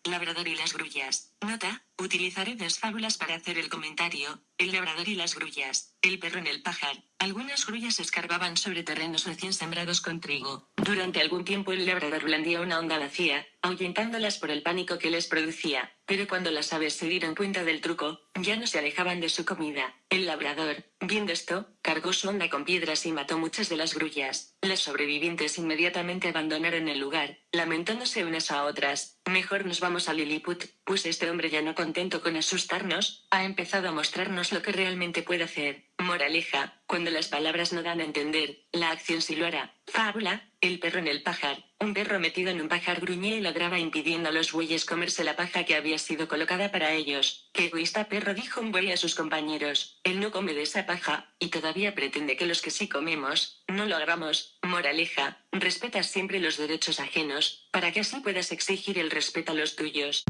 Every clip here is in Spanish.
Labrador y las grullas. Nota: utilizaré dos fábulas para hacer el comentario: el labrador y las grullas. El perro en el pajar. Algunas grullas escarbaban sobre terrenos recién sembrados con trigo. Durante algún tiempo el labrador blandía una onda vacía, ahuyentándolas por el pánico que les producía, pero cuando las aves se dieron cuenta del truco, ya no se alejaban de su comida. El labrador, viendo esto, cargó su onda con piedras y mató muchas de las grullas. Las sobrevivientes inmediatamente abandonaron el lugar, lamentándose unas a otras. Mejor nos vamos a Lilliput, pues este hombre, ya no contento con asustarnos, ha empezado a mostrarnos lo que realmente puede hacer. Moraleja: cuando las palabras no dan a entender, la acción sí lo hará. Fábula: el perro en el pajar. Un perro metido en un pajar gruñía y ladraba impidiendo a los bueyes comerse la paja que había sido colocada para ellos. ¡Qué egoísta perro!, dijo un buey a sus compañeros. Él no come de esa paja, y todavía pretende que los que sí comemos, no lo hagamos. Moraleja: respeta siempre los derechos ajenos, para que así puedas exigir el respeto a los tuyos.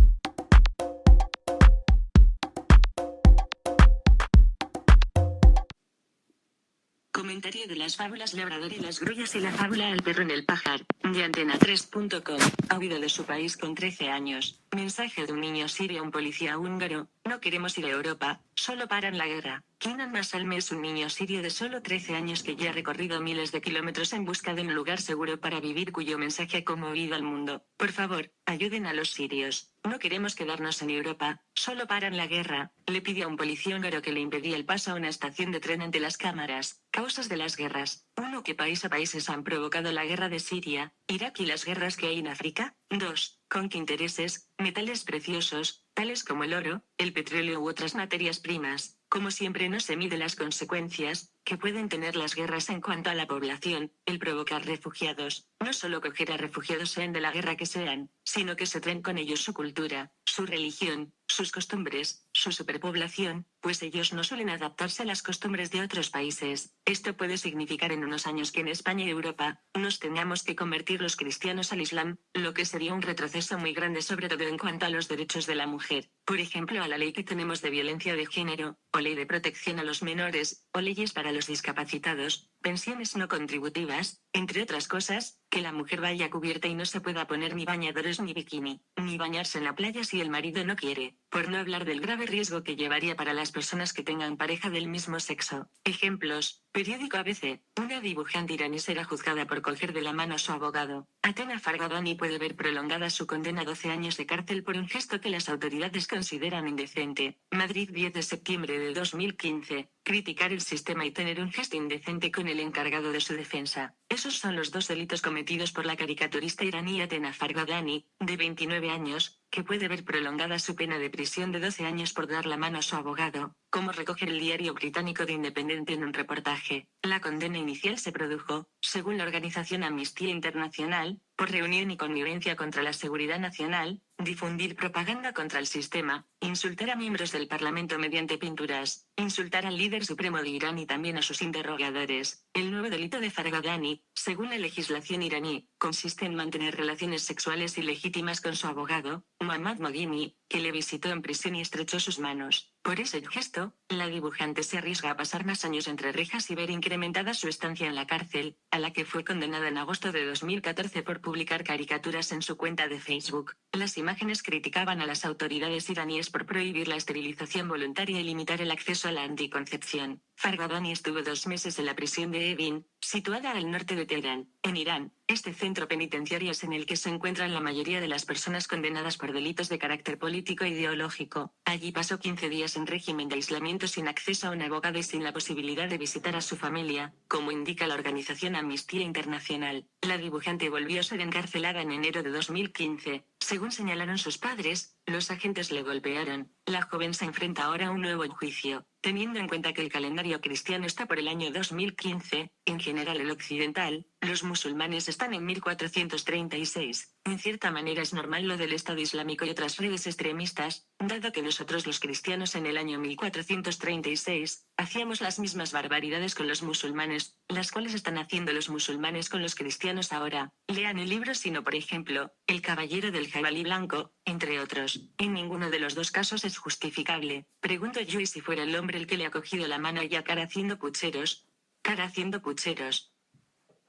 Comentario de las fábulas Labrador y las grullas y la fábula El perro en el pajar, de Antena3.com. Ha huido de su país con 13 años. Mensaje de un niño sirio a un policía húngaro: no queremos ir a Europa, solo paran la guerra. Kinan Masalme es un niño sirio de solo 13 años que ya ha recorrido miles de kilómetros en busca de un lugar seguro para vivir, cuyo mensaje ha conmovido al mundo. Por favor, ayuden a los sirios. No queremos quedarnos en Europa, solo paran la guerra. Le pide a un policía húngaro que le impedía el paso a una estación de tren ante las cámaras. Causas de las guerras. 1. ¿Qué países han provocado la guerra de Siria, Irak y las guerras que hay en África? 2. ¿Con qué intereses? Metales preciosos, tales como el oro, el petróleo u otras materias primas. Como siempre, no se mide las consecuencias que pueden tener las guerras en cuanto a la población. El provocar refugiados. No solo coger a refugiados, sean de la guerra que sean, sino que se traen con ellos su cultura, su religión, sus costumbres, su superpoblación, pues ellos no suelen adaptarse a las costumbres de otros países. Esto puede significar en unos años que en España y Europa nos tengamos que convertir los cristianos al Islam, lo que sería un retroceso muy grande, sobre todo en cuanto a los derechos de la mujer. Por ejemplo, a la ley que tenemos de violencia de género, o ley de protección a los menores, o leyes para los discapacitados, pensiones no contributivas, entre otras cosas, que la mujer vaya cubierta y no se pueda poner ni bañadores ni bikini, ni bañarse en la playa si el marido no quiere, por no hablar del grave riesgo que llevaría para las personas que tengan pareja del mismo sexo. Ejemplos: periódico ABC, una dibujante iraní será juzgada por coger de la mano a su abogado. Atena Farghadani puede ver prolongada su condena a 12 años de cárcel por un gesto que las autoridades consideran indecente. Madrid, 10 de septiembre de 2015. Criticar el sistema y tener un gesto indecente con el encargado de su defensa. Esos son los dos delitos cometidos por la caricaturista iraní Atena Farghadani, de 29 años, que puede ver prolongada su pena de prisión de 12 años por dar la mano a su abogado, como recoge el diario británico The Independent en un reportaje. La condena inicial se produjo, según la organización Amnistía Internacional, por reunión y connivencia contra la seguridad nacional, difundir propaganda contra el sistema, insultar a miembros del Parlamento mediante pinturas, insultar al líder supremo de Irán y también a sus interrogadores. El nuevo delito de Farghadani, según la legislación iraní, consiste en mantener relaciones sexuales ilegítimas con su abogado, Mohammad Moghimi, que le visitó en prisión y estrechó sus manos. Por ese gesto, la dibujante se arriesga a pasar más años entre rejas y ver incrementada su estancia en la cárcel, a la que fue condenada en agosto de 2014 por publicar caricaturas en su cuenta de Facebook. Las imágenes criticaban a las autoridades iraníes por prohibir la esterilización voluntaria y limitar el acceso a la anticoncepción. Farghadani estuvo 2 meses en la prisión de Evin, situada al norte de Teherán, en Irán. Este centro penitenciario es en el que se encuentran la mayoría de las personas condenadas por delitos de carácter político e ideológico. Allí pasó 15 días en régimen de aislamiento, sin acceso a un abogado y sin la posibilidad de visitar a su familia, como indica la organización Amnistía Internacional. La dibujante volvió a ser encarcelada en enero de 2015. Según señalaron sus padres, los agentes le golpearon. La joven se enfrenta ahora a un nuevo juicio. Teniendo en cuenta que el calendario cristiano está por el año 2015, en general el occidental, los musulmanes están en 1436. En cierta manera es normal lo del Estado Islámico y otras redes extremistas, dado que nosotros los cristianos en el año 1436, hacíamos las mismas barbaridades con los musulmanes, las cuales están haciendo los musulmanes con los cristianos ahora. Lean el libro Sino, por ejemplo, El caballero del jabalí blanco, entre otros. En ninguno de los dos casos es justificable. Pregunto yo, ¿y si fuera el hombre el que le ha cogido la mano y a cara haciendo pucheros? Cara haciendo pucheros.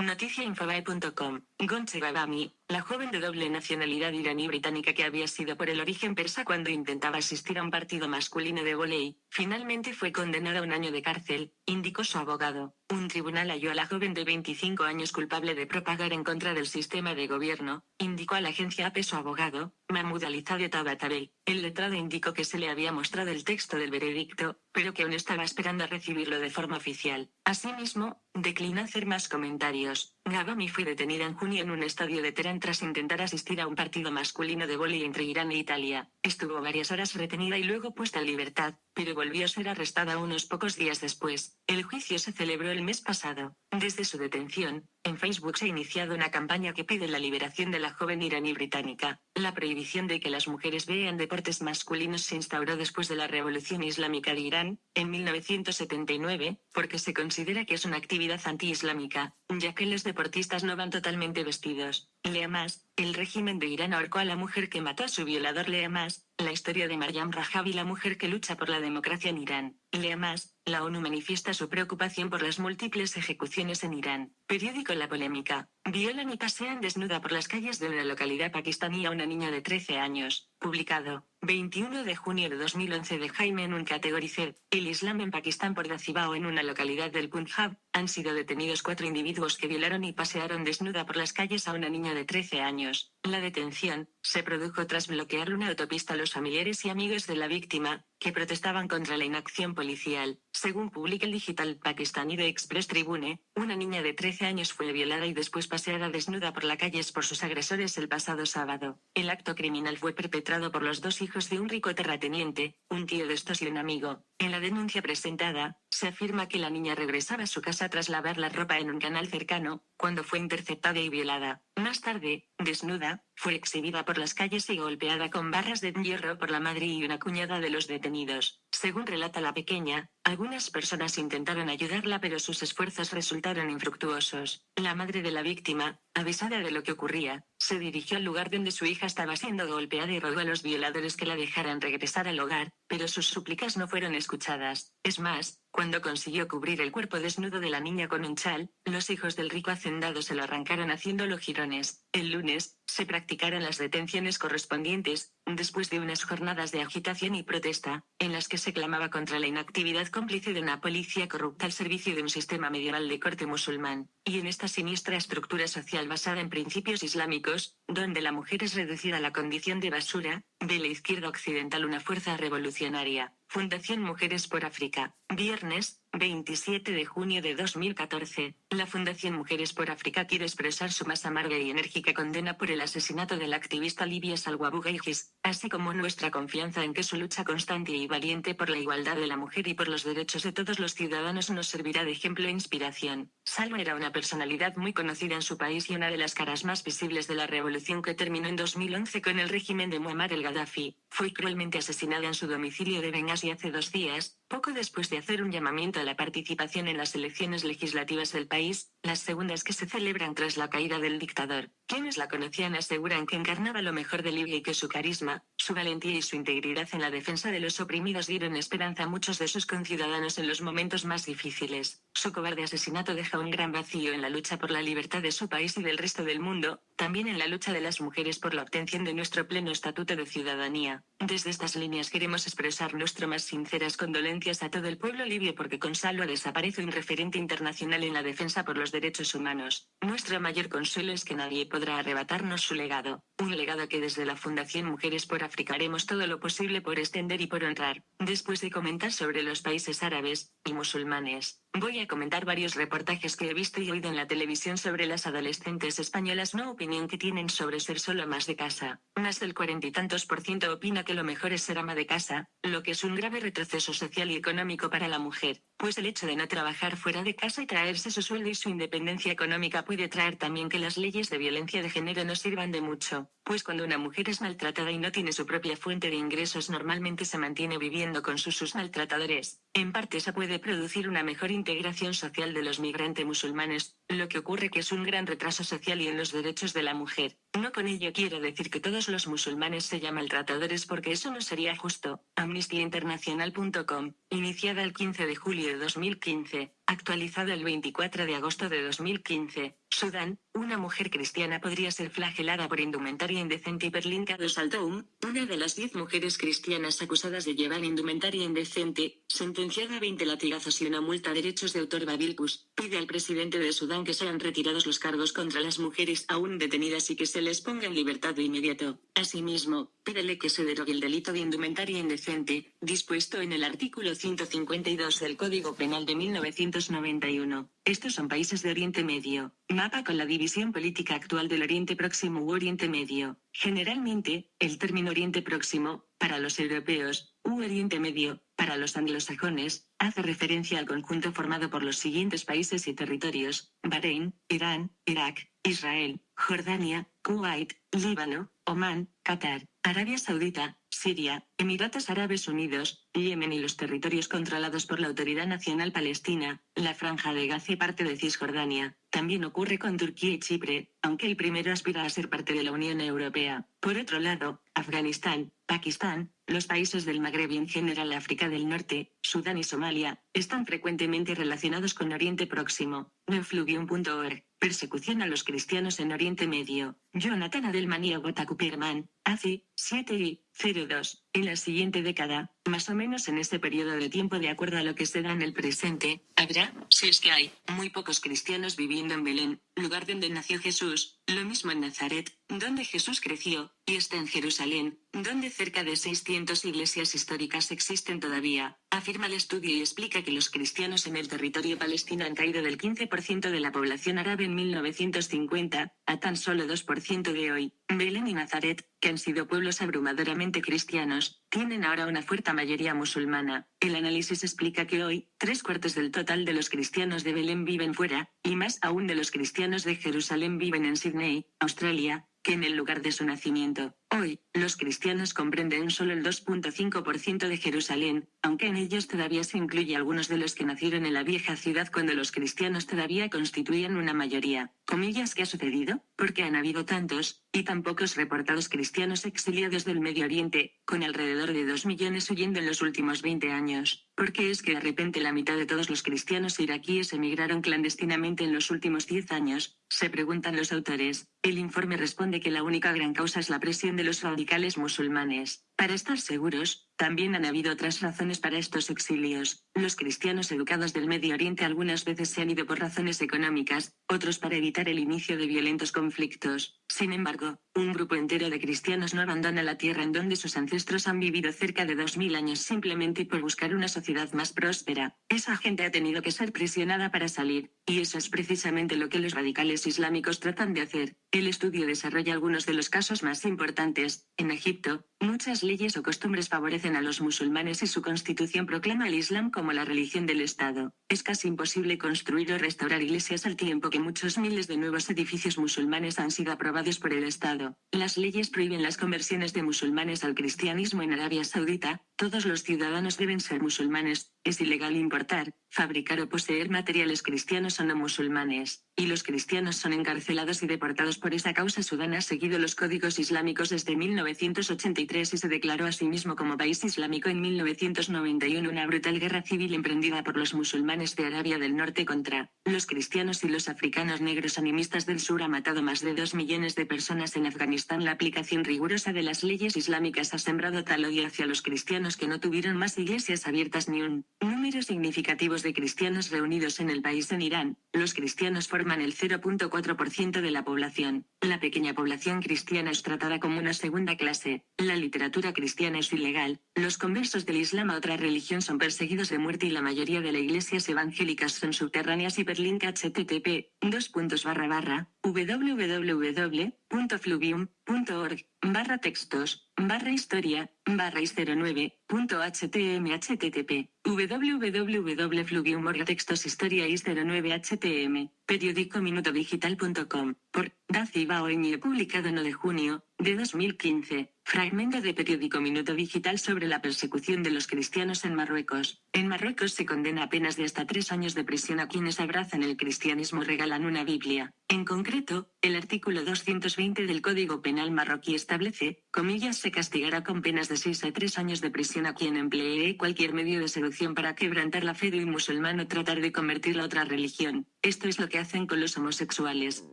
Noticiainfobae.com. Gonche Ghabami, la joven de doble nacionalidad iraní-británica que había sido por el origen persa cuando intentaba asistir a un partido masculino de vóley, finalmente fue condenada a 1 año de cárcel, indicó su abogado. Un tribunal halló a la joven de 25 años culpable de propagar en contra del sistema de gobierno, indicó a la agencia AP su abogado, Mahmoud Alizadeh Tabatabai. El letrado indicó que se le había mostrado el texto del veredicto, pero que aún estaba esperando a recibirlo de forma oficial. Asimismo, declinó hacer más comentarios. Ghabami fue detenida en junio en un estadio de Teherán tras intentar asistir a un partido masculino de vóley entre Irán e Italia. Estuvo varias horas retenida y luego puesta en libertad, pero volvió a ser arrestada unos pocos días después. El juicio se celebró el mes pasado. Desde su detención, en Facebook se ha iniciado una campaña que pide la liberación de la joven iraní-británica. La prohibición de que las mujeres vean deportes masculinos se instauró después de la Revolución Islámica de Irán, en 1979, porque se considera que es una actividad anti-islámica, ya que los deportistas no van totalmente vestidos. Lea más, el régimen de Irán ahorcó a la mujer que mató a su violador. Lea más, la historia de Maryam Rajavi, la mujer que lucha por la democracia en Irán. Lea más, la ONU manifiesta su preocupación por las múltiples ejecuciones en Irán. Periódico La Polémica. Violan y pasean desnuda por las calles de una localidad pakistaní a una niña de 13 años. Publicado, 21 de junio de 2011 de Jaime Nun. Categoricé, el Islam en Pakistán. Por Dazibao, en una localidad del Punjab, han sido detenidos 4 individuos que violaron y pasearon desnuda por las calles a una niña de 13 años. La detención se produjo tras bloquear una autopista a los familiares y amigos de la víctima, que protestaban contra la inacción policial. Según publica el digital pakistaní de Express Tribune, una niña de 13 años fue violada y después paseada desnuda por las calles por sus agresores el pasado sábado. El acto criminal fue perpetrado por los 2 hijos de un rico terrateniente, un tío de estos y un amigo. En la denuncia presentada, se afirma que la niña regresaba a su casa tras lavar la ropa en un canal cercano, cuando fue interceptada y violada. Más tarde, desnuda, fue exhibida por las calles y golpeada con barras de hierro por la madre y una cuñada de los detenidos. Según relata la pequeña, algunas personas intentaron ayudarla, pero sus esfuerzos resultaron infructuosos. La madre de la víctima, avisada de lo que ocurría, se dirigió al lugar donde su hija estaba siendo golpeada y rogó a los violadores que la dejaran regresar al hogar, pero sus súplicas no fueron escuchadas. Es más, cuando consiguió cubrir el cuerpo desnudo de la niña con un chal, los hijos del rico hacendado se lo arrancaron haciéndolo jirones. El lunes, se practicaron las detenciones correspondientes, después de unas jornadas de agitación y protesta, en las que se clamaba contra la inactividad cómplice de una policía corrupta al servicio de un sistema medieval de corte musulmán, y en esta siniestra estructura social basada en principios islámicos, donde la mujer es reducida a la condición de basura, de la izquierda occidental una fuerza revolucionaria. Fundación Mujeres por África. Viernes, 27 de junio de 2014. La Fundación Mujeres por África quiere expresar su más amarga y enérgica condena por el asesinato del activista Libia Salwa Abu Ghaighis, así como nuestra confianza en que su lucha constante y valiente por la igualdad de la mujer y por los derechos de todos los ciudadanos nos servirá de ejemplo e inspiración. Salwa era una personalidad muy conocida en su país y una de las caras más visibles de la revolución que terminó en 2011 con el régimen de Muammar el-Gaddafi. Fue cruelmente asesinada en su domicilio de Bengasi hace 2 días, poco después de hacer un llamamiento a la participación en las elecciones legislativas del país, las segundas que se celebran tras la caída del dictador. Quienes la conocían aseguran que encarnaba lo mejor de Libia y que su carisma, su valentía y su integridad en la defensa de los oprimidos dieron esperanza a muchos de sus conciudadanos en los momentos más difíciles. Su cobarde asesinato deja un gran vacío en la lucha por la libertad de su país y del resto del mundo, también en la lucha de las mujeres por la obtención de nuestro pleno estatuto de ciudadanía. Desde estas líneas queremos expresar nuestras más sinceras condolencias a todo el pueblo libio porque con Salwa desaparece un referente internacional en la defensa por los derechos humanos. Nuestro mayor consuelo es que nadie podrá arrebatarnos su legado, un legado que desde la Fundación Mujeres por África haremos todo lo posible por extender y por honrar. Después de comentar sobre los países árabes y musulmanes, voy a comentar varios reportajes que he visto y oído en la televisión sobre las adolescentes españolas. No opinión que tienen sobre ser solo amas de casa. Más del 40 y tantos % opina que lo mejor es ser ama de casa, lo que es un grave retroceso social y económico para la mujer, pues el hecho de no trabajar fuera de casa y traerse su sueldo y su independencia económica puede traer también que las leyes de violencia de género no sirvan de mucho, pues cuando una mujer es maltratada y no tiene su propia fuente de ingresos normalmente se mantiene viviendo con sus maltratadores. En parte se puede producir una mejor integración social de los migrantes musulmanes, lo que ocurre que es un gran retraso social y en los derechos de la mujer. No con ello quiero decir que todos los musulmanes sean maltratadores porque eso no sería justo. AmnestyInternational.com, iniciada el 15 de julio de 2015, actualizada el 24 de agosto de 2015. Sudán, una mujer cristiana podría ser flagelada por indumentaria indecente. Hiperlink Dos Altoum, una de las 10 mujeres cristianas acusadas de llevar indumentaria indecente, sentenciada a 20 latigazos y una multa. Derechos de autor. Babilpus, pide al presidente de Sudán que sean retirados los cargos contra las mujeres aún detenidas y que se les ponga en libertad de inmediato. Asimismo, pídele que se derogue el delito de indumentaria indecente, dispuesto en el artículo 152 del Código Penal de 1991. Estos son países de Oriente Medio. Mapa con la división política actual del Oriente Próximo u Oriente Medio. Generalmente, el término Oriente Próximo, para los europeos, u Oriente Medio, para los anglosajones, hace referencia al conjunto formado por los siguientes países y territorios: Bahrein, Irán, Irak, Israel, Jordania, Kuwait, Líbano, Omán, Qatar, Arabia Saudita, Siria, Emiratos Árabes Unidos, Yemen y los territorios controlados por la Autoridad Nacional Palestina, la Franja de Gaza y parte de Cisjordania. También ocurre con Turquía y Chipre, aunque el primero aspira a ser parte de la Unión Europea. Por otro lado, Afganistán, Pakistán, los países del Magreb y en general África del Norte, Sudán y Somalia, están frecuentemente relacionados con Oriente Próximo. Neofluvium.org. Persecución a los cristianos en Oriente Medio. Jonathan Adelman y Agota Cooperman, ACI, 7i, 02. En la siguiente década, más o menos en este periodo de tiempo de acuerdo a lo que se da en el presente, habrá, si es que hay, muy pocos cristianos viviendo en Belén, lugar donde nació Jesús, lo mismo en Nazaret, donde Jesús creció, y está en Jerusalén, donde cerca de 600 iglesias históricas existen todavía. Afirma el estudio y explica que los cristianos en el territorio palestino han caído del 15% de la población árabe en 1950, a tan solo 2% de hoy. Belén y Nazaret, que han sido pueblos abrumadoramente cristianos, tienen ahora una fuerte mayoría musulmana. El análisis explica que hoy, 3/4 del total de los cristianos de Belén viven fuera, y más aún de los cristianos de Jerusalén viven en Sydney, Australia, que en el lugar de su nacimiento. Hoy, los cristianos comprenden solo el 2.5% de Jerusalén, aunque en ellos todavía se incluye algunos de los que nacieron en la vieja ciudad cuando los cristianos todavía constituían una mayoría. Comillas, ¿qué ha sucedido? Porque han habido tantos, y tan pocos reportados cristianos exiliados del Medio Oriente, con alrededor de 2 millones huyendo en los últimos 20 años. ¿Por qué es que de repente la mitad de todos los cristianos iraquíes emigraron clandestinamente en los últimos 10 años? Se preguntan los autores. El informe responde que la única gran causa es la presión de los radicales musulmanes. Para estar seguros, también han habido otras razones para estos exilios. Los cristianos educados del Medio Oriente algunas veces se han ido por razones económicas, otros para evitar el inicio de violentos conflictos. Sin embargo, un grupo entero de cristianos no abandona la tierra en donde sus ancestros han vivido cerca de 2000 años simplemente por buscar una sociedad más próspera. Esa gente ha tenido que ser presionada para salir, y eso es precisamente lo que los radicales islámicos tratan de hacer. El estudio desarrolla algunos de los casos más importantes. En Egipto, muchas leyes o costumbres favorecen a los musulmanes y su constitución proclama el Islam como la religión del Estado. Es casi imposible construir o restaurar iglesias al tiempo que muchos miles de nuevos edificios musulmanes han sido aprobados por el Estado. Las leyes prohíben las conversiones de musulmanes al cristianismo en Arabia Saudita. Todos los ciudadanos deben ser musulmanes. Es ilegal importar, fabricar o poseer materiales cristianos o no musulmanes. Y los cristianos son encarcelados y deportados por esa causa. Sudán ha seguido los códigos islámicos desde 1983 y se declaró a sí mismo como país islámico en 1991. Una brutal guerra civil emprendida por los musulmanes de Arabia del Norte contra los cristianos y los africanos negros animistas del sur ha matado más de 2 millones de personas en Afganistán. La aplicación rigurosa de las leyes islámicas ha sembrado tal odio hacia los cristianos que no tuvieron más iglesias abiertas ni un número significativo de cristianos reunidos en el país. En Irán, los cristianos forman el 0.4% de la población. La pequeña población cristiana es tratada como una segunda clase. La literatura cristiana es ilegal. Los conversos del Islam a otra religión son perseguidos de muerte y la mayoría de las iglesias evangélicas son subterráneas. Hiperlink http://www.fluvium.org/historia/is09.htm www.fluvium-textos-historia-is09htm Periódico minutodigital.com por Daci Baoñe publicado 1 de junio de 2015. Fragmento de periódico Minuto Digital sobre la persecución de los cristianos en Marruecos. En Marruecos se condena a penas de hasta 3 años de prisión a quienes abrazan el cristianismo o regalan una Biblia. En concreto, el artículo 220 del Código Penal marroquí establece, comillas, se castigará con penas de 6 a 3 años de prisión a quien emplee cualquier medio de seducción para quebrantar la fe de un musulmán o tratar de convertirla a otra religión. Esto es lo que hacen con los homosexuales.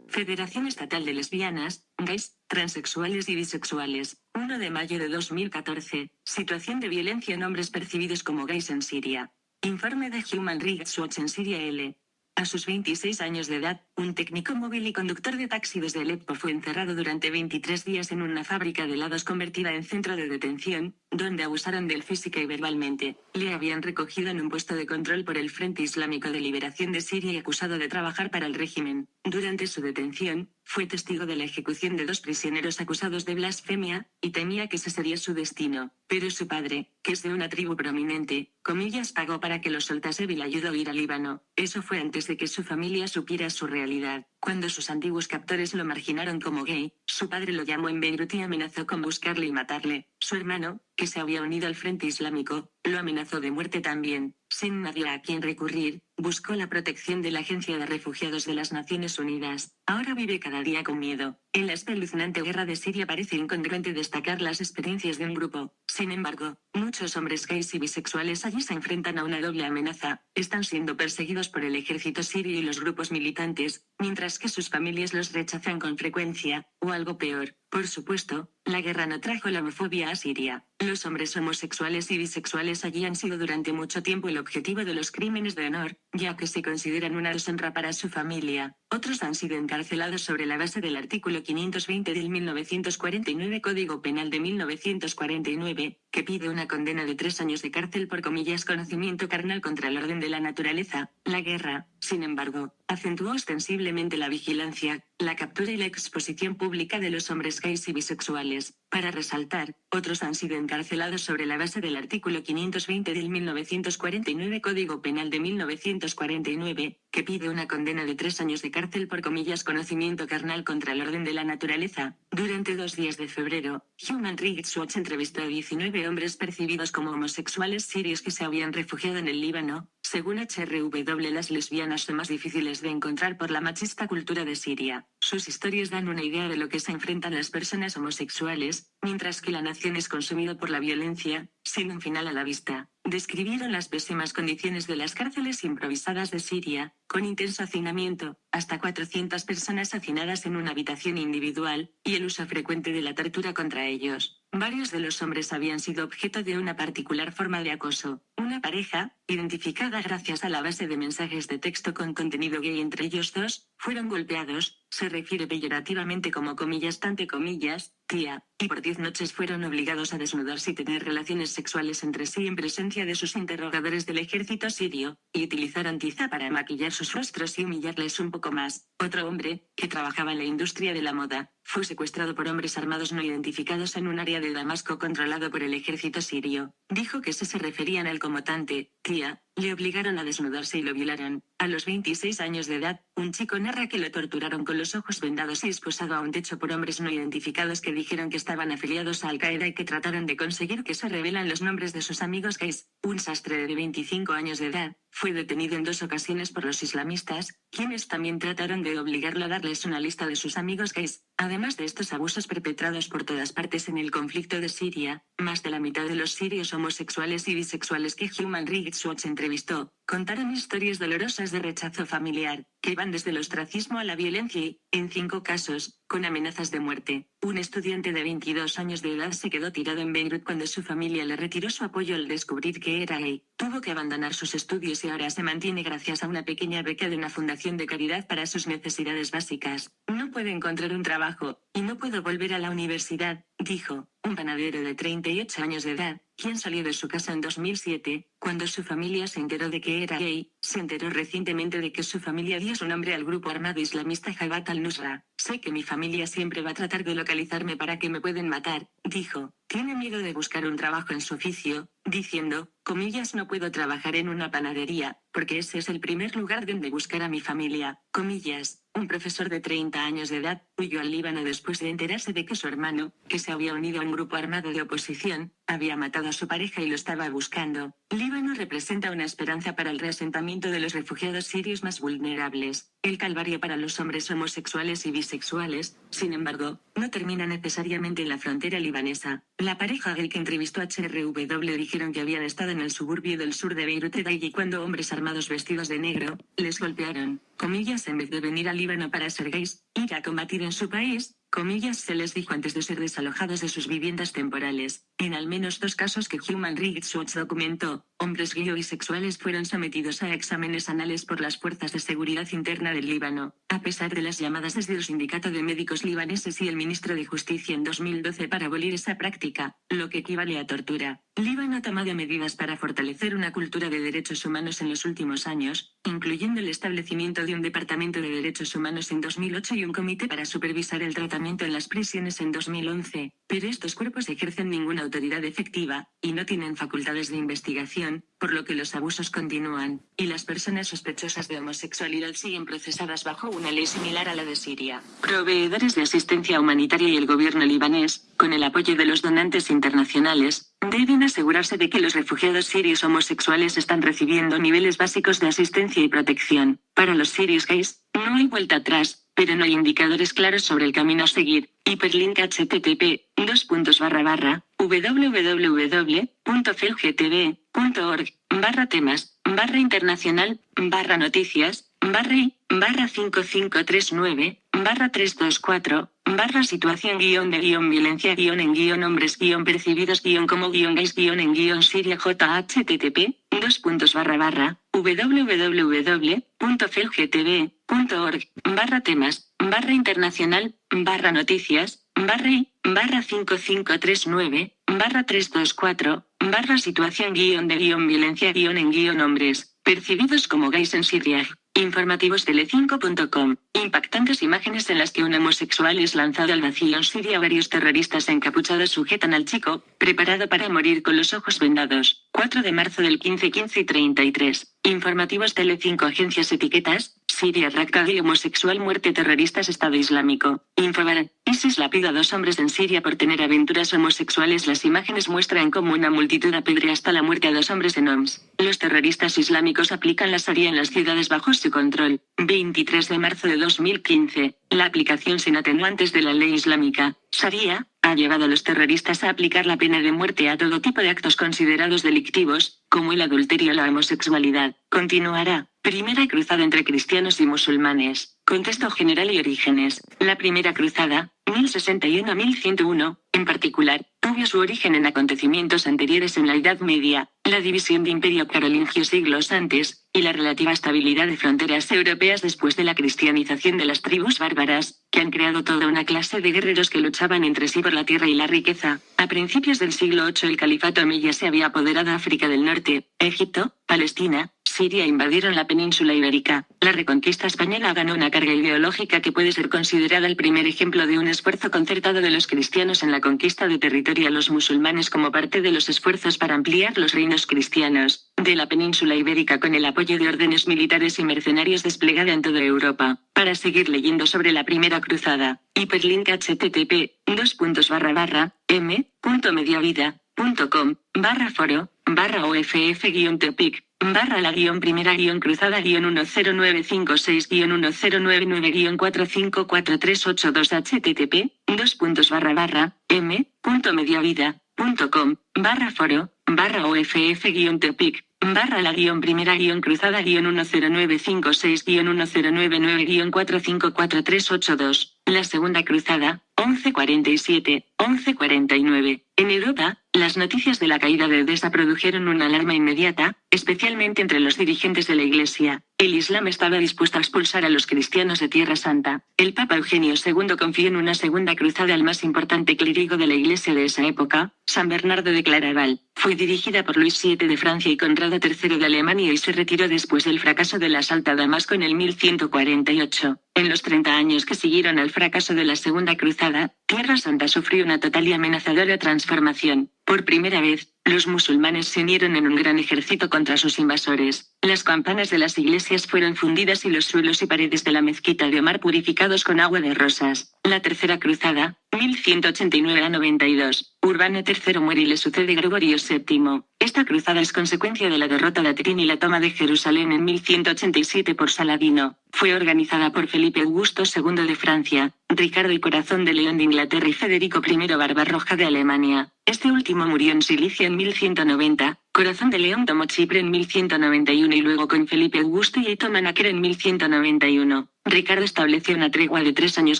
Federación Estatal de Lesbianas, Gays, Transexuales y Bisexuales. 1 de mayo de 2014. Situación de violencia en hombres percibidos como gays en Siria. Informe de Human Rights Watch en Siria L. A sus 26 años de edad, un técnico móvil y conductor de taxi desde Alepo fue encerrado durante 23 días en una fábrica de helados convertida en centro de detención, donde abusaron de él física y verbalmente. Le habían recogido en un puesto de control por el Frente Islámico de Liberación de Siria y acusado de trabajar para el régimen. Durante su detención, fue testigo de la ejecución de 2 prisioneros acusados de blasfemia, y temía que ese sería su destino. Pero su padre, que es de una tribu prominente, comillas, pagó para que lo soltase y le ayudó a huir al Líbano. Eso fue antes de que su familia supiera su realidad. Cuando sus antiguos captores lo marginaron como gay, su padre lo llamó en Beirut y amenazó con buscarle y matarle. Su hermano, que se había unido al Frente Islámico, lo amenazó de muerte también. Sin nadie a quien recurrir, buscó la protección de la Agencia de Refugiados de las Naciones Unidas. Ahora vive cada día con miedo. En la espeluznante guerra de Siria parece incongruente destacar las experiencias de un grupo. Sin embargo, muchos hombres gays y bisexuales allí se enfrentan a una doble amenaza. Están siendo perseguidos por el ejército sirio y los grupos militantes, mientras que sus familias los rechazan con frecuencia, o algo peor. Por supuesto, la guerra no trajo la homofobia a Siria. Los hombres homosexuales y bisexuales allí han sido durante mucho tiempo el objetivo de los crímenes de honor, ya que se consideran una deshonra para su familia. Otros han sido encarcelados sobre la base del artículo 520 del 1949 Código Penal de 1949, que pide una condena de 3 años de cárcel por comillas conocimiento carnal contra el orden de la naturaleza. La guerra, sin embargo, acentuó ostensiblemente la vigilancia, la captura y la exposición pública de los hombres gays y bisexuales. Para resaltar, otros han sido encarcelados sobre la base del artículo 520 del 1949 Código Penal de 1949, que pide una condena de 3 años de cárcel por comillas conocimiento carnal contra el orden de la naturaleza. Durante 2 días de febrero, Human Rights Watch entrevistó a 19 hombres percibidos como homosexuales sirios que se habían refugiado en el Líbano. Según HRW, las lesbianas son más difíciles de encontrar por la machista cultura de Siria. Sus historias dan una idea de lo que se enfrentan las personas homosexuales, mientras que la nación es consumida por la violencia, sin un final a la vista. Describieron las pésimas condiciones de las cárceles improvisadas de Siria, con intenso hacinamiento, hasta 400 personas hacinadas en una habitación individual, y el uso frecuente de la tortura contra ellos. Varios de los hombres habían sido objeto de una particular forma de acoso. Una pareja, identificada gracias a la base de mensajes de texto con contenido gay entre ellos dos, fueron golpeados, se refiere peyorativamente como comillas tante comillas, tía, y por 10 noches fueron obligados a desnudarse y tener relaciones sexuales entre sí en presencia de sus interrogadores del ejército sirio, y utilizaron tiza para maquillar sus rostros y humillarles un poco más. Otro hombre, que trabajaba en la industria de la moda, fue secuestrado por hombres armados no identificados en un área de Damasco controlado por el ejército sirio. Dijo que se referían a él como tante, tía, le obligaron a desnudarse y lo violaron. A los 26 años de edad, un chico narra que lo torturaron con los ojos vendados y esposado a un techo por hombres no identificados que dijeron que estaban afiliados a Al-Qaeda y que trataron de conseguir que se revelan los nombres de sus amigos gays. Un sastre de 25 años de edad, fue detenido en 2 ocasiones por los islamistas, quienes también trataron de obligarlo a darles una lista de sus amigos gays. Además de estos abusos perpetrados por todas partes en el conflicto de Siria, más de la mitad de los sirios homosexuales y bisexuales que Human Rights Watch entrevistó, contaron historias dolorosas de rechazo familiar, que van desde el ostracismo a la violencia y, en 5 casos, con amenazas de muerte. Un estudiante de 22 años de edad se quedó tirado en Beirut cuando su familia le retiró su apoyo al descubrir que era gay. Tuvo que abandonar sus estudios y ahora se mantiene gracias a una pequeña beca de una fundación de caridad para sus necesidades básicas. No puedo encontrar un trabajo, y no puedo volver a la universidad, dijo. Un panadero de 38 años de edad, quien salió de su casa en 2007, cuando su familia se enteró de que era gay, se enteró recientemente de que su familia dio su nombre al grupo armado islamista Jabhat al-Nusra. Sé que mi familia siempre va a tratar de localizarme para que me pueden matar, dijo. Tiene miedo de buscar un trabajo en su oficio, diciendo, comillas, no puedo trabajar en una panadería, porque ese es el primer lugar donde buscar a mi familia, comillas. Un profesor de 30 años de edad huyó al Líbano después de enterarse de que su hermano, que se había unido a un grupo armado de oposición, había matado a su pareja y lo estaba buscando. Líbano representa una esperanza para el reasentamiento de los refugiados sirios más vulnerables. El calvario para los hombres homosexuales y bisexuales, sin embargo, no termina necesariamente en la frontera libanesa. La pareja gay que entrevistó a HRW dijeron que habían estado en el suburbio del sur de Beirut y cuando hombres armados vestidos de negro les golpearon, comillas, en vez de venir al Líbano para ser gays, ir a combatir en su país, comillas, se les dijo antes de ser desalojados de sus viviendas temporales. En al menos 2 casos que Human Rights Watch documentó, hombres gay o bisexuales fueron sometidos a exámenes anales por las fuerzas de seguridad interna del Líbano, a pesar de las llamadas desde el Sindicato de Médicos Libaneses y el ministro de Justicia en 2012 para abolir esa práctica, lo que equivale a tortura. Líbano ha tomado medidas para fortalecer una cultura de derechos humanos en los últimos años, incluyendo el establecimiento de un Departamento de Derechos Humanos en 2008 y un comité para supervisar el tratamiento en las prisiones en 2011, pero estos cuerpos ejercen ninguna autoridad efectiva, y no tienen facultades de investigación, por lo que los abusos continúan, y las personas sospechosas de homosexualidad siguen procesadas bajo una ley similar a la de Siria. Proveedores de asistencia humanitaria y el gobierno libanés, con el apoyo de los donantes internacionales, deben asegurarse de que los refugiados sirios homosexuales están recibiendo niveles básicos de asistencia y protección. Para los sirios gays, no hay vuelta atrás, pero no hay indicadores claros sobre el camino a seguir. Hiperlink http://www.felgtv.org/temas/situación-violencia-en-hombres, percibidos como gays en Siria. Informativos Tele5.com. Impactantes imágenes en las que un homosexual es lanzado al vacío en Siria. Varios terroristas encapuchados sujetan al chico, preparado para morir con los ojos vendados. 4 de marzo del 15:33. Informativos Tele5. Agencias etiquetas. Siria, Raqqa gay homosexual, muerte terroristas, Estado Islámico. Infobar. ISIS lapida a 2 hombres en Siria por tener aventuras homosexuales. Las imágenes muestran cómo una multitud apedrea hasta la muerte a 2 hombres en Homs. Los terroristas islámicos aplican la Sharia en las ciudades bajo su control. 23 de marzo de 2015. La aplicación sin atenuantes de la ley islámica, Sharia, ha llevado a los terroristas a aplicar la pena de muerte a todo tipo de actos considerados delictivos, como el adulterio o la homosexualidad. Continuará. Primera cruzada entre cristianos y musulmanes. Contexto general y orígenes. La primera cruzada, 1061 a 1101, en particular, tuvo su origen en acontecimientos anteriores en la Edad Media, la división de Imperio carolingio siglos antes, y la relativa estabilidad de fronteras europeas después de la cristianización de las tribus bárbaras, que han creado toda una clase de guerreros que luchaban entre sí por la tierra y la riqueza. A principios del siglo VIII el califato omeya se había apoderado de África del Norte, Egipto, Palestina, Siria e invadieron la península ibérica. La reconquista española ganó una carga ideológica que puede ser considerada el primer ejemplo de un esfuerzo concertado de los cristianos en la conquista de territorio a los musulmanes como parte de los esfuerzos para ampliar los reinos cristianos de la península ibérica con el apoyo de órdenes militares y mercenarios desplegada en toda Europa. Para seguir leyendo sobre la primera cruzada, hiperlink http://m.mediavida.com/foro/off-topic /la-primera-cruzada-10956-11099-454382 http://m.mediavida.com/foro/off-topic /la-primera-cruzada-10956-11099-454382. La segunda cruzada, 1147-1149. En Europa, las noticias de la caída de Edesa produjeron una alarma inmediata, especialmente entre los dirigentes de la Iglesia. El Islam estaba dispuesto a expulsar a los cristianos de Tierra Santa. El Papa Eugenio II confió en una segunda cruzada al más importante clérigo de la Iglesia de esa época, San Bernardo de Claraval. Fue dirigida por Luis VII de Francia y Conrado III de Alemania y se retiró después del fracaso del asalto a Damasco en el 1148. En los 30 años que siguieron al fracaso de la Segunda Cruzada, Tierra Santa sufrió una total y amenazadora transformación. Por primera vez, los musulmanes se unieron en un gran ejército contra sus invasores. Las campanas de las iglesias fueron fundidas y los suelos y paredes de la mezquita de Omar purificados con agua de rosas. La Tercera Cruzada, 1189 a 92. Urbano III muere y le sucede Gregorio VII. Esta cruzada es consecuencia de la derrota de Atrín y la toma de Jerusalén en 1187 por Saladino. Fue organizada por Felipe Augusto II de Francia, Ricardo y Corazón de León de Inglaterra y Federico I Barbarroja de Alemania. Este último murió en Silicia en 1190, Corazón de León tomó Chipre en 1191 y luego con Felipe Augusto y tomó Náquera en 1191. Ricardo estableció una tregua de 3 años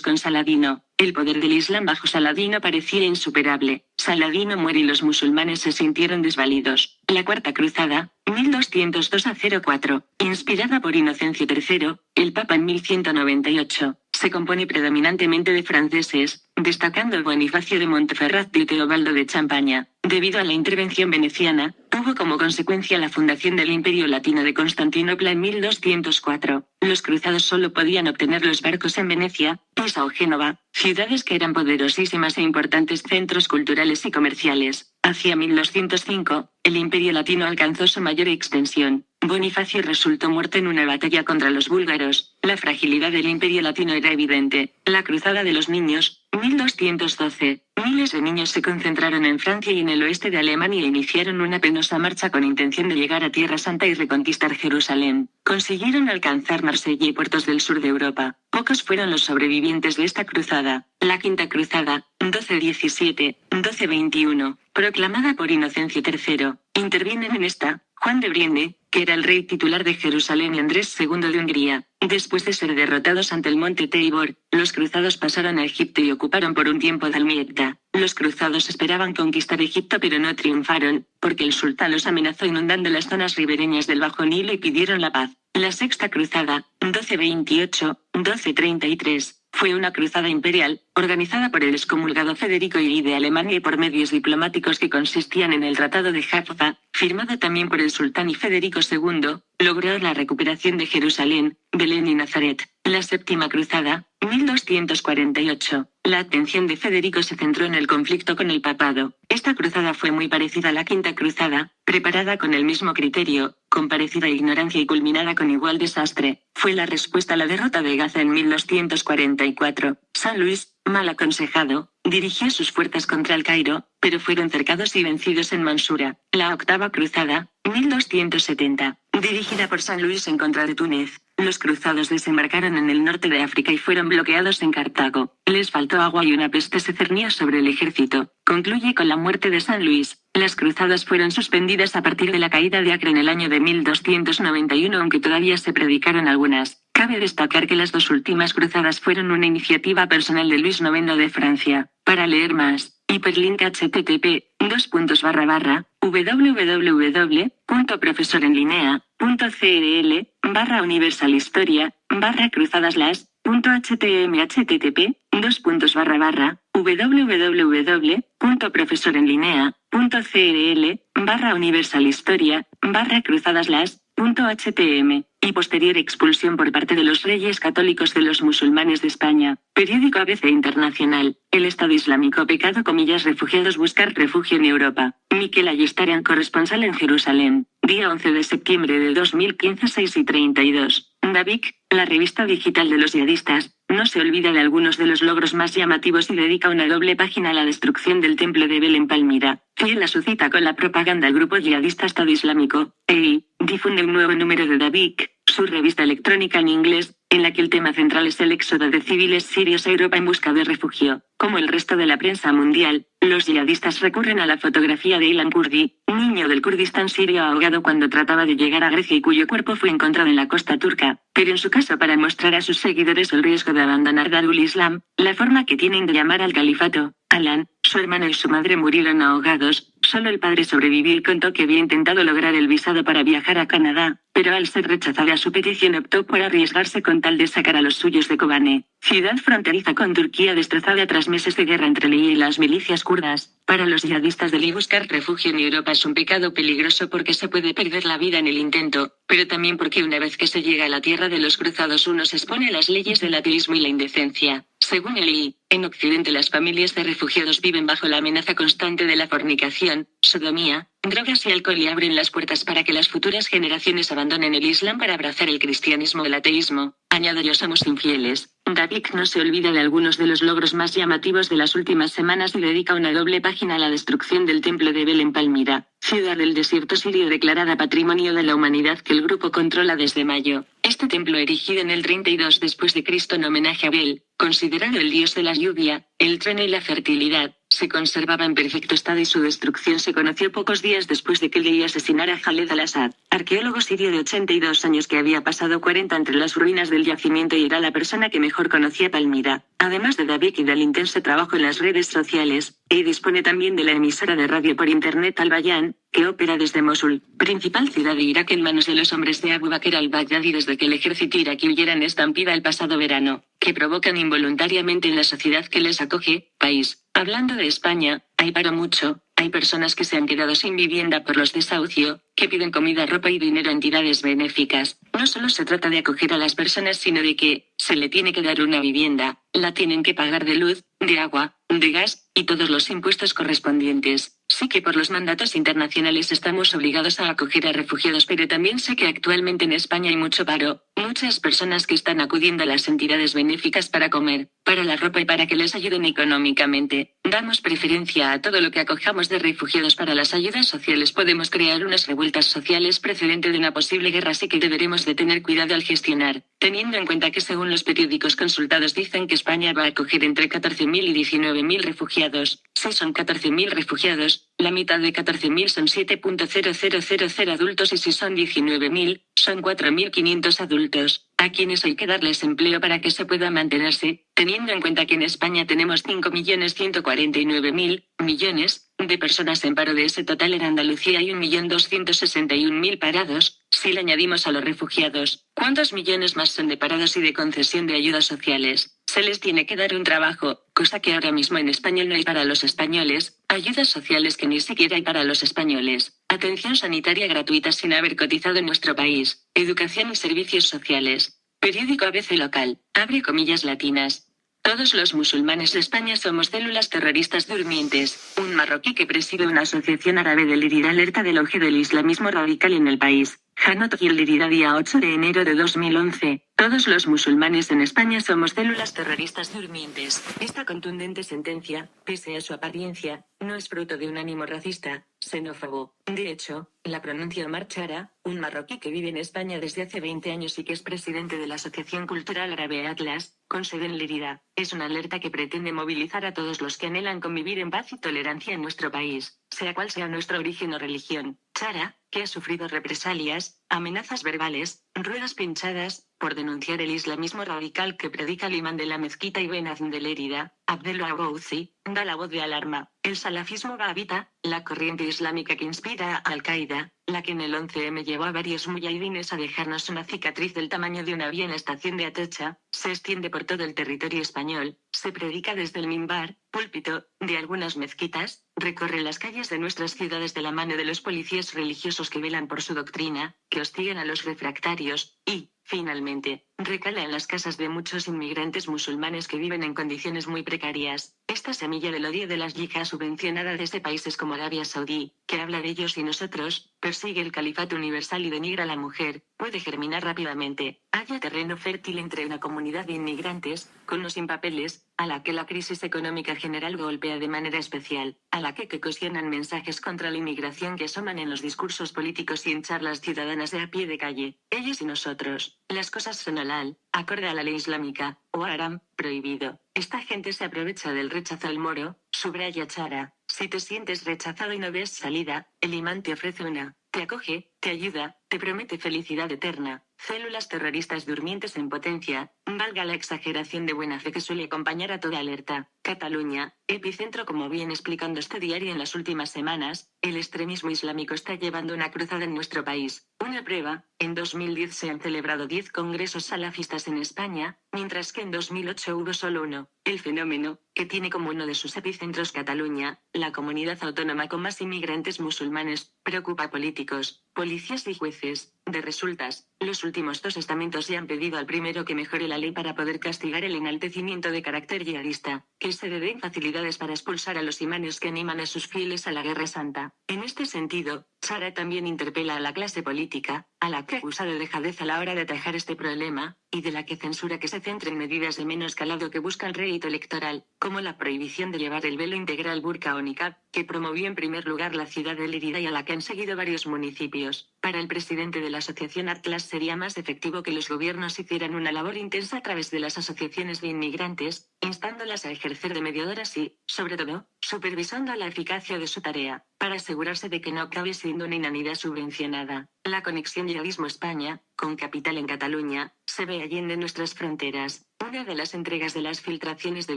con Saladino. El poder del Islam bajo Saladino parecía insuperable. Saladino muere y los musulmanes se sintieron desvalidos. La Cuarta Cruzada, 1202 a 04, inspirada por Inocencio III, el Papa en 1198, se compone predominantemente de franceses, destacando Bonifacio de Montferrat y Teobaldo de Champaña. Debido a la intervención veneciana, tuvo como consecuencia la fundación del Imperio Latino de Constantinopla en 1204. Los cruzados solo podían obtener los barcos en Venecia, Pisa o Génova, ciudades que eran poderosísimas e importantes centros culturales y comerciales. Hacia 1205, el Imperio Latino alcanzó su mayor extensión. Bonifacio resultó muerto en una batalla contra los búlgaros. La fragilidad del Imperio Latino era evidente. La Cruzada de los Niños, 1212. Miles de niños se concentraron en Francia y en el oeste de Alemania e iniciaron una penosa marcha con intención de llegar a Tierra Santa y reconquistar Jerusalén. Consiguieron alcanzar Marsella y puertos del sur de Europa. Pocos fueron los sobrevivientes de esta cruzada. La Quinta Cruzada, 1217, 1221, proclamada por Inocencio III. Intervienen en esta, Juan de Brienne, que era el rey titular de Jerusalén, y Andrés II de Hungría. Después de ser derrotados ante el monte Tabor, los cruzados pasaron a Egipto y ocuparon por un tiempo Dalmietta. Los cruzados esperaban conquistar Egipto pero no triunfaron, porque el sultán los amenazó inundando las zonas ribereñas del Bajo Nilo y pidieron la paz. La Sexta Cruzada, 1228, 1233, fue una cruzada imperial, organizada por el excomulgado Federico I de Alemania y por medios diplomáticos que consistían en el Tratado de Jaffa, firmado también por el sultán y Federico II, logró la recuperación de Jerusalén, Belén y Nazaret. La Séptima Cruzada, 1248. La atención de Federico se centró en el conflicto con el papado. Esta cruzada fue muy parecida a la Quinta Cruzada, preparada con el mismo criterio, con parecida ignorancia y culminada con igual desastre. Fue la respuesta a la derrota de Gaza en 1244. San Luis, mal aconsejado, dirigió sus fuerzas contra el Cairo, pero fueron cercados y vencidos en Mansura. La Octava Cruzada, 1270, dirigida por San Luis en contra de Túnez. Los cruzados desembarcaron en el norte de África y fueron bloqueados en Cartago. Les faltó agua y una peste se cernía sobre el ejército. Concluye con la muerte de San Luis. Las cruzadas fueron suspendidas a partir de la caída de Acre en el año de 1291, aunque todavía se predicaron algunas. Cabe destacar que las dos últimas cruzadas fueron una iniciativa personal de Luis IX de Francia. Para leer más, hiperlink http://www.profesorenlinea.crl/universalhistoria/cruzadaslas.htm y posterior expulsión por parte de los reyes católicos de los musulmanes de España. Periódico ABC Internacional. El Estado Islámico pecado refugiados buscar refugio en Europa. Miquel Ayestarian, corresponsal en Jerusalén. Día 11 de septiembre de 2015, 6:32. Davic, la revista digital de los yihadistas, no se olvida de algunos de los logros más llamativos y dedica una doble página a la destrucción del templo de Belén Palmira. Fiel a su cita con la propaganda, el grupo yihadista Estado Islámico, EI, difunde un nuevo número de Davic, su revista electrónica en inglés, en la que el tema central es el éxodo de civiles sirios a Europa en busca de refugio. Como el resto de la prensa mundial, los yihadistas recurren a la fotografía de Ilan Kurdi, niño del Kurdistán sirio ahogado cuando trataba de llegar a Grecia y cuyo cuerpo fue encontrado en la costa turca, pero en su caso para mostrar a sus seguidores el riesgo de abandonar Darul Islam, la forma que tienen de llamar al califato. Alan, su hermano y su madre murieron ahogados. Solo el padre sobrevivió y contó que había intentado lograr el visado para viajar a Canadá, pero al ser rechazada su petición optó por arriesgarse con tal de sacar a los suyos de Kobane, ciudad fronteriza con Turquía destrozada tras meses de guerra entre Lehi y las milicias kurdas. Para los yihadistas del buscar refugio en Europa es un pecado peligroso porque se puede perder la vida en el intento, pero también porque una vez que se llega a la tierra de los cruzados uno se expone a las leyes del ateísmo y la indecencia. Según el I, en Occidente las familias de refugiados viven bajo la amenaza constante de la fornicación, sodomía, drogas y alcohol y abren las puertas para que las futuras generaciones abandonen el Islam para abrazar el cristianismo o el ateísmo. Añado yo somos infieles. David no se olvida de algunos de los logros más llamativos de las últimas semanas y dedica una doble página a la destrucción del templo de Bel en Palmira, ciudad del desierto sirio declarada Patrimonio de la Humanidad que el grupo controla desde mayo. Este templo erigido en el 32 después de Cristo en homenaje a Bel, considerado el dios de la lluvia, el trueno y la fertilidad, se conservaba en perfecto estado y su destrucción se conoció pocos días después de que el rey asesinara a Khaled al-Assad, arqueólogo sirio de 82 años que había pasado 40 entre las ruinas del yacimiento y era la persona que mejor conocía Palmira. Además de David y del intenso trabajo en las redes sociales, dispone también de la emisora de radio por internet Al Bayan, que opera desde Mosul, principal ciudad de Irak en manos de los hombres de Abu Bakr al-Baghdadi desde que el ejército iraquí huyera en estampida el pasado verano, que provocan involuntariamente en la sociedad que les acoge, país. Hablando de España, hay paro mucho, hay personas que se han quedado sin vivienda por los desahucio, que piden comida, ropa y dinero a entidades benéficas. No solo se trata de acoger a las personas sino de que, se le tiene que dar una vivienda, la tienen que pagar de luz, de agua, de gas, y todos los impuestos correspondientes. Sí que por los mandatos internacionales estamos obligados a acoger a refugiados, pero también sé que actualmente en España hay mucho paro, muchas personas que están acudiendo a las entidades benéficas para comer, para la ropa y para que les ayuden económicamente. Damos preferencia a todo lo que acojamos de refugiados. Para las ayudas sociales podemos crear unas revueltas sociales precedente de una posible guerra, así que deberemos de tener cuidado al gestionar, teniendo en cuenta que según los periódicos consultados dicen que España va a acoger entre 14.000 y 19.000 refugiados. Si son 14.000 refugiados, la mitad de 14.000 son 7.0000 adultos y si son 19.000, son 4.500 adultos, a quienes hay que darles empleo para que se pueda mantenerse, teniendo en cuenta que en España tenemos 5.149.000 millones de personas en paro. De ese total en Andalucía hay 1.261.000 parados. Si le añadimos a los refugiados, ¿cuántos millones más son de parados y de concesión de ayudas sociales? Se les tiene que dar un trabajo, cosa que ahora mismo en España no hay para los españoles, ayudas sociales que ni siquiera hay para los españoles, atención sanitaria gratuita sin haber cotizado en nuestro país, educación y servicios sociales. Periódico ABC local, abre comillas latinas. Todos los musulmanes de España somos células terroristas durmientes. Un marroquí que preside una asociación árabe del IRID alerta del auge del islamismo radical en el país. Hanot y el IRID, día 8 de enero de 2011. Todos los musulmanes en España somos células terroristas durmientes. Esta contundente sentencia, pese a su apariencia, no es fruto de un ánimo racista, xenófobo. De hecho, la pronuncia Omar Chara, un marroquí que vive en España desde hace 20 años y que es presidente de la Asociación Cultural Árabe Atlas, con sede en Lérida, es una alerta que pretende movilizar a todos los que anhelan convivir en paz y tolerancia en nuestro país, sea cual sea nuestro origen o religión. Chara, que ha sufrido represalias, amenazas verbales, ruedas pinchadas, por denunciar el islamismo radical que predica el imán de la mezquita Ibn Hazm de Lérida, Abdel Aghouzi, da la voz de alarma. El salafismo wahabita, la corriente islámica que inspira a Al-Qaeda, la que en el 11M llevó a varios muyahidines a dejarnos una cicatriz del tamaño de una vía en la estación de Atocha, se extiende por todo el territorio español, se predica desde el minbar, púlpito, de algunas mezquitas, recorre las calles de nuestras ciudades de la mano de los policías religiosos que velan por su doctrina, que hostigan a los refractarios, y, finalmente, recala en las casas de muchos inmigrantes musulmanes que viven en condiciones muy precarias. Esta semilla del odio de las yihad subvencionada desde países como Arabia Saudí, que habla de ellos y nosotros, persigue el califato universal y denigra a la mujer, puede germinar rápidamente. Haya terreno fértil entre una comunidad de inmigrantes, con o sin papeles, a la que la crisis económica general golpea de manera especial, a la que cuestionan mensajes contra la inmigración que asoman en los discursos políticos y en charlas ciudadanas de a pie de calle. Ellos y nosotros, las cosas son halal, acorde a la ley islámica, o haram, prohibido. Esta gente se aprovecha del rechazo al moro, subraya Chara. Si te sientes rechazado y no ves salida, el imán te ofrece una, te acoge, te ayuda, te promete felicidad eterna. Células terroristas durmientes en potencia, valga la exageración de buena fe que suele acompañar a toda alerta. Cataluña, Epicentro. Como bien explicando este diario en las últimas semanas, el extremismo islámico está llevando una cruzada en nuestro país. Una prueba: en 2010 se han celebrado 10 congresos salafistas en España, mientras que en 2008 hubo solo uno. El fenómeno, que tiene como uno de sus epicentros Cataluña, la comunidad autónoma con más inmigrantes musulmanes, preocupa a políticos, policías y jueces. De resultas, los últimos dos estamentos ya han pedido al primero que mejore la ley para poder castigar el enaltecimiento de carácter yihadista, que se le den facilidades para expulsar a los imanes que animan a sus fieles a la guerra santa. En este sentido, Sara también interpela a la clase política, a la que acusa de dejadez a la hora de atajar este problema, y de la que censura que se centre en medidas de menos calado que buscan rédito electoral, como la prohibición de llevar el velo integral burka o niqab, que promovió en primer lugar la ciudad de Lérida y a la que han seguido varios municipios. Para el presidente de la asociación Atlas sería más efectivo que los gobiernos hicieran una labor intensa a través de las asociaciones de inmigrantes, instándolas a ejercer de mediadoras y, sobre todo, supervisando la eficacia de su tarea, para asegurarse de que no acabe siendo una inanidad subvencionada. La conexión Yihadismo-España, con capital en Cataluña, se ve allende nuestras fronteras. Una de las entregas de las filtraciones de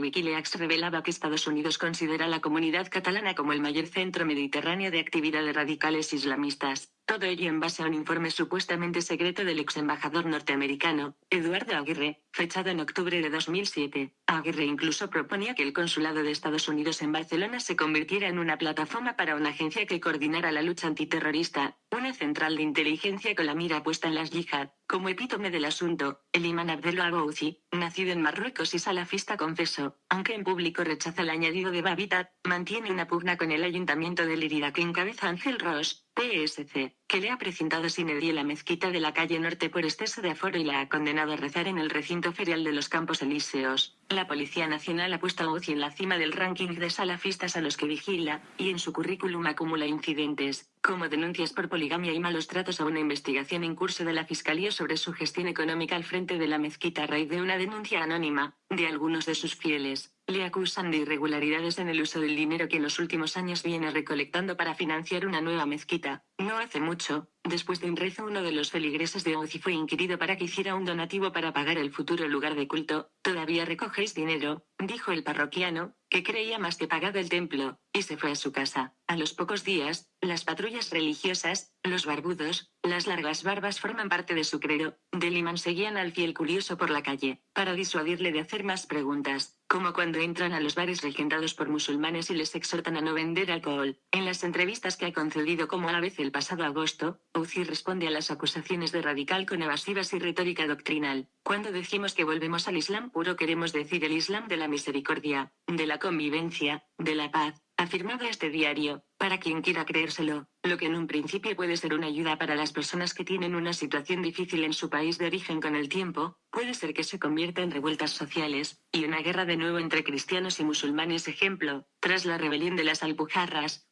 Wikileaks revelaba que Estados Unidos considera la comunidad catalana como el mayor centro mediterráneo de actividades radicales islamistas. Todo ello en base a un informe supuestamente secreto del ex embajador norteamericano, Eduardo Aguirre, fechado en octubre de 2007. Aguirre incluso proponía que el consulado de Estados Unidos en Barcelona se convirtiera en una plataforma para una agencia que coordinara la lucha antiterrorista, una central de inteligencia con la mira puesta en las yihad. Como epítome del asunto, el imán Abdel Gouzi, nacido en Marruecos y salafista confeso, aunque en público rechaza el añadido de Babitat, mantiene una pugna con el ayuntamiento de Lérida que encabeza Ángel Ros, PSC, que le ha precintado sin edie la mezquita de la calle Norte por exceso de aforo y la ha condenado a rezar en el recinto ferial de los Campos Elíseos. La Policía Nacional ha puesto a Gouzi en la cima del ranking de salafistas a los que vigila, y en su currículum acumula incidentes, como denuncias por poligamia y malos tratos a una investigación en curso de la Fiscalía sobre su gestión económica al frente de la mezquita a raíz de una denuncia anónima, de algunos de sus fieles. Le acusan de irregularidades en el uso del dinero que en los últimos años viene recolectando para financiar una nueva mezquita. No hace mucho, después de un rezo, uno de los feligreses de Gouzi fue inquirido para que hiciera un donativo para pagar el futuro lugar de culto. «Todavía recogéis dinero», dijo el parroquiano, que creía más que pagado el templo, y se fue a su casa. A los pocos días, las patrullas religiosas, los barbudos, las largas barbas forman parte de su credo. Del imán seguían al fiel curioso por la calle, para disuadirle de hacer más preguntas, como cuando entran a los bares regentados por musulmanes y les exhortan a no vender alcohol. En las entrevistas que ha concedido como a la vez el pasado agosto, Gouzi responde a las acusaciones de radical con evasivas y retórica doctrinal. Cuando decimos que volvemos al Islam puro queremos decir el Islam de la misericordia, de la convivencia, de la paz, afirmaba este diario, para quien quiera creérselo, lo que en un principio puede ser una ayuda para las personas que tienen una situación difícil en su país de origen con el tiempo, puede ser que se convierta en revueltas sociales, y una guerra de nuevo entre cristianos y musulmanes. Ejemplo, tras la rebelión de las Alpujarras,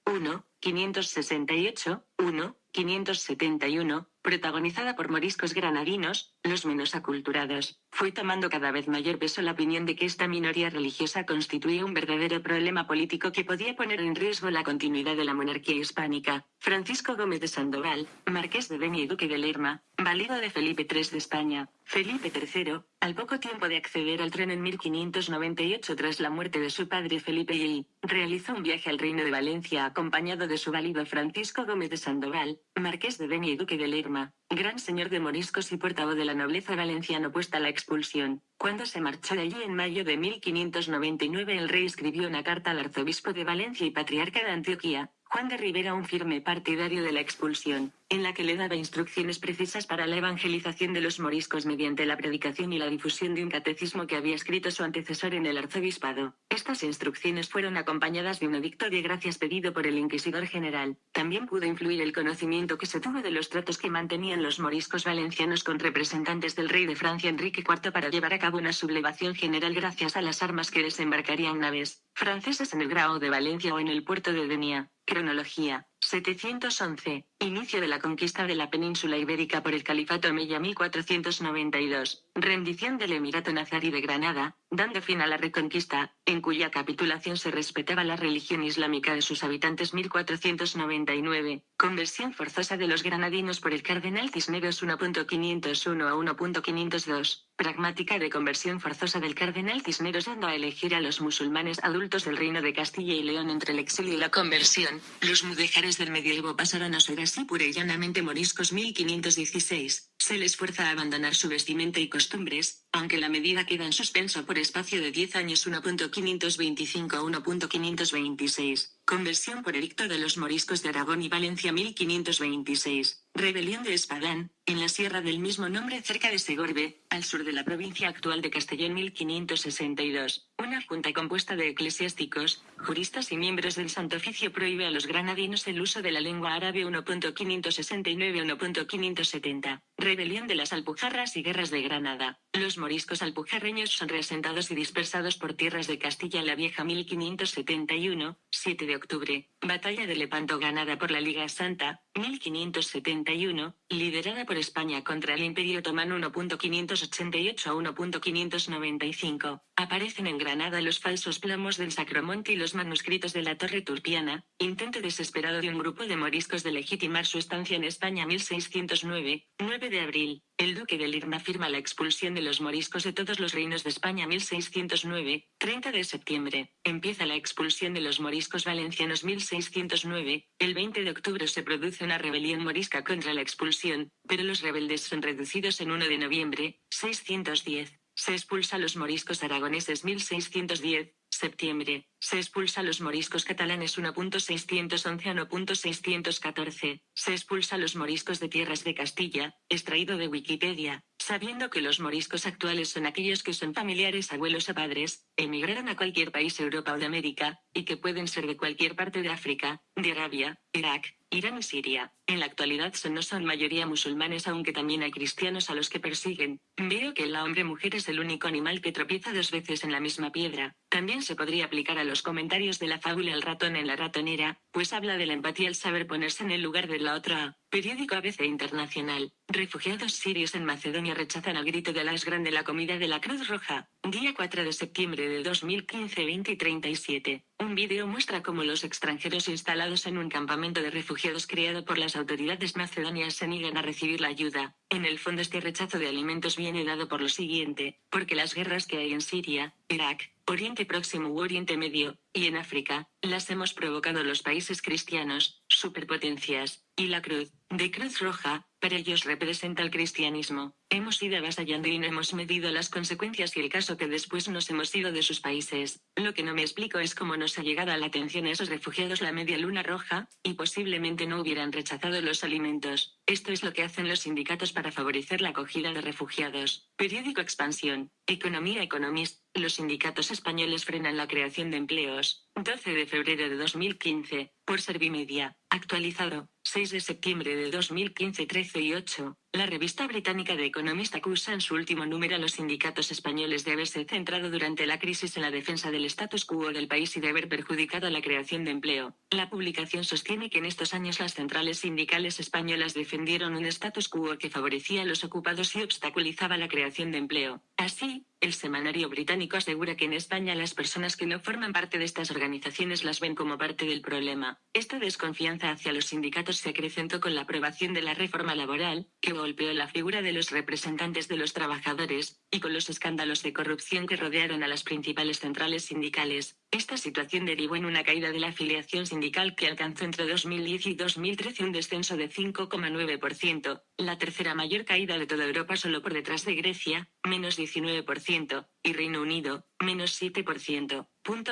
571, protagonizada por moriscos granadinos, los menos aculturados, fue tomando cada vez mayor peso la opinión de que esta minoría religiosa constituía un verdadero problema político que podía poner en riesgo la continuidad de la monarquía hispánica. Francisco Gómez de Sandoval, marqués de Denia y duque de Lerma, valido de Felipe III de España. Felipe III, al poco tiempo de acceder al trono en 1598 tras la muerte de su padre Felipe I, realizó un viaje al reino de Valencia acompañado de su valido Francisco Gómez de Sandoval, marqués de Denia y duque de Lerma, gran señor de moriscos y portavoz de la nobleza valenciana opuesta a la expulsión. Cuando se marchó de allí en mayo de 1599, el rey escribió una carta al arzobispo de Valencia y patriarca de Antioquía, Juan de Rivera, un firme partidario de la expulsión, en la que le daba instrucciones precisas para la evangelización de los moriscos mediante la predicación y la difusión de un catecismo que había escrito su antecesor en el arzobispado. Estas instrucciones fueron acompañadas de un edicto de gracias pedido por el inquisidor general. También pudo influir el conocimiento que se tuvo de los tratos que mantenían los moriscos valencianos con representantes del rey de Francia Enrique IV para llevar a cabo una sublevación general gracias a las armas que desembarcarían naves francesas en el Grao de Valencia o en el puerto de Denia. Cronología: 711. Inicio de la conquista de la península ibérica por el califato omeya 1492. Rendición del Emirato nazarí de Granada, dando fin a la reconquista, en cuya capitulación se respetaba la religión islámica de sus habitantes 1499. Conversión forzosa de los granadinos por el cardenal Cisneros 1.501 a 1.502. Pragmática de conversión forzosa del cardenal Cisneros dando a elegir a los musulmanes adultos del reino de Castilla y León entre el exilio y la conversión. Los mudéjares del medievo pasaron a ser así pura y llanamente moriscos 1516. Se les fuerza a abandonar su vestimenta y costumbres, aunque la medida queda en suspenso por espacio de 10 años 1.525 a 1.526. Conversión por edicto de los moriscos de Aragón y Valencia 1526. Rebelión de Espadán, en la sierra del mismo nombre cerca de Segorbe, al sur de la provincia actual de Castellón 1562. Una junta compuesta de eclesiásticos, juristas y miembros del Santo Oficio prohíbe a los granadinos el uso de la lengua árabe 1.569 a 1.570. Rebelión de las Alpujarras y Guerras de Granada. Los moriscos alpujarreños son reasentados y dispersados por tierras de Castilla la Vieja 1571, 7 de octubre. Batalla de Lepanto ganada por la Liga Santa, 1571, liderada por España contra el Imperio Otomano 1.588 a 1.595. Aparecen en Granada los falsos plomos del Sacromonte y los manuscritos de la Torre Turpiana, intento desesperado de un grupo de moriscos de legitimar su estancia en España 1609, 9 de abril. El duque de Lerma firma la expulsión de los moriscos de todos los reinos de España 1609, 30 de septiembre. Empieza la expulsión de los moriscos valencianos 1609, el 20 de octubre se produce una rebelión morisca contra la expulsión, pero los rebeldes son reducidos en 1 de noviembre, 610. Se expulsa a los moriscos aragoneses 1610, septiembre. Se expulsa a los moriscos catalanes 1.611 a 1.614. Se expulsa a los moriscos de tierras de Castilla, extraído de Wikipedia. Sabiendo que los moriscos actuales son aquellos que son familiares, abuelos o padres, emigraron a cualquier país Europa o de América, y que pueden ser de cualquier parte de África, de Arabia, Irak, Irán y Siria. En la actualidad no son mayoría musulmanes, aunque también hay cristianos a los que persiguen. Veo que la hombre-mujer es el único animal que tropieza 2 veces en la misma piedra. También se podría aplicar a los comentarios de la fábula El ratón en la ratonera, pues habla de la empatía al saber ponerse en el lugar de la otra. Periódico ABC Internacional. Refugiados sirios en Macedonia rechazan al grito de Alas Grande la comida de la Cruz Roja. Día 4 de septiembre de 2015 20:37. Un vídeo muestra cómo los extranjeros instalados en un campamento de refugiados creado por las autoridades macedonias se niegan a recibir la ayuda. En el fondo este rechazo de alimentos viene dado por lo siguiente, porque las guerras que hay en Siria, Irak, Oriente Próximo u Oriente Medio, y en África, las hemos provocado los países cristianos, superpotencias, y la cruz, de Cruz Roja, para ellos representa el cristianismo. Hemos ido avasallando y no hemos medido las consecuencias y el caso que después nos hemos ido de sus países. Lo que no me explico es cómo nos ha llegado a la atención a esos refugiados la media luna roja, y posiblemente no hubieran rechazado los alimentos. Esto es lo que hacen los sindicatos para favorecer la acogida de refugiados. Periódico Expansión. Economía Economist. Los sindicatos españoles frenan la creación de empleos. 12 de febrero de 2015. Por Servimedia. Actualizado. 6 de septiembre de 2015 13 y 8. La revista británica The Economist acusa en su último número a los sindicatos españoles de haberse centrado durante la crisis en la defensa del status quo del país y de haber perjudicado la creación de empleo. La publicación sostiene que en estos años las centrales sindicales españolas defendieron un status quo que favorecía a los ocupados y obstaculizaba la creación de empleo. Así, el semanario británico asegura que en España las personas que no forman parte de estas organizaciones las ven como parte del problema. Esta desconfianza hacia los sindicatos se acrecentó con la aprobación de la reforma laboral, que golpeó la figura de los representantes de los trabajadores, y con los escándalos de corrupción que rodearon a las principales centrales sindicales. Esta situación derivó en una caída de la afiliación sindical que alcanzó entre 2010 y 2013 un descenso de 5,9%, la tercera mayor caída de toda Europa solo por detrás de Grecia, menos 19%, y Reino Unido, menos 7%.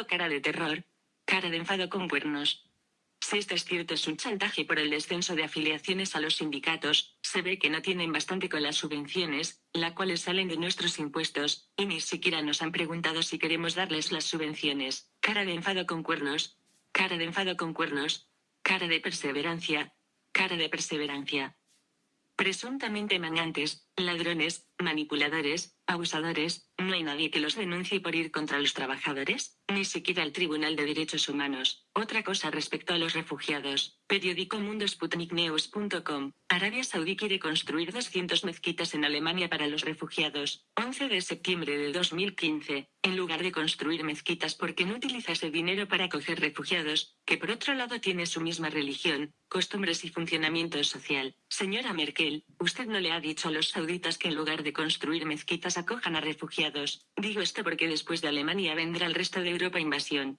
Cara de terror. Cara de enfado con cuernos. Si esto es cierto, es un chantaje por el descenso de afiliaciones a los sindicatos. Se ve que no tienen bastante con las subvenciones, las cuales salen de nuestros impuestos, y ni siquiera nos han preguntado si queremos darles las subvenciones. Cara de enfado con cuernos. Cara de enfado con cuernos. Cara de perseverancia. Cara de perseverancia. Presuntamente mangantes, ladrones, manipuladores, abusadores, ¿no hay nadie que los denuncie por ir contra los trabajadores? Ni siquiera el Tribunal de Derechos Humanos. Otra cosa respecto a los refugiados. Periódico Mundo SputnikNews.com. Arabia Saudí quiere construir 200 mezquitas en Alemania para los refugiados. 11 de septiembre de 2015. En lugar de construir mezquitas, ¿por qué no utiliza ese dinero para acoger refugiados, que por otro lado tiene su misma religión, costumbres y funcionamiento social? Señora Merkel, usted no le ha dicho a los sauditas que en lugar de construir mezquitas acojan a refugiados. Digo esto porque después de Alemania vendrá el resto de Europa invasión.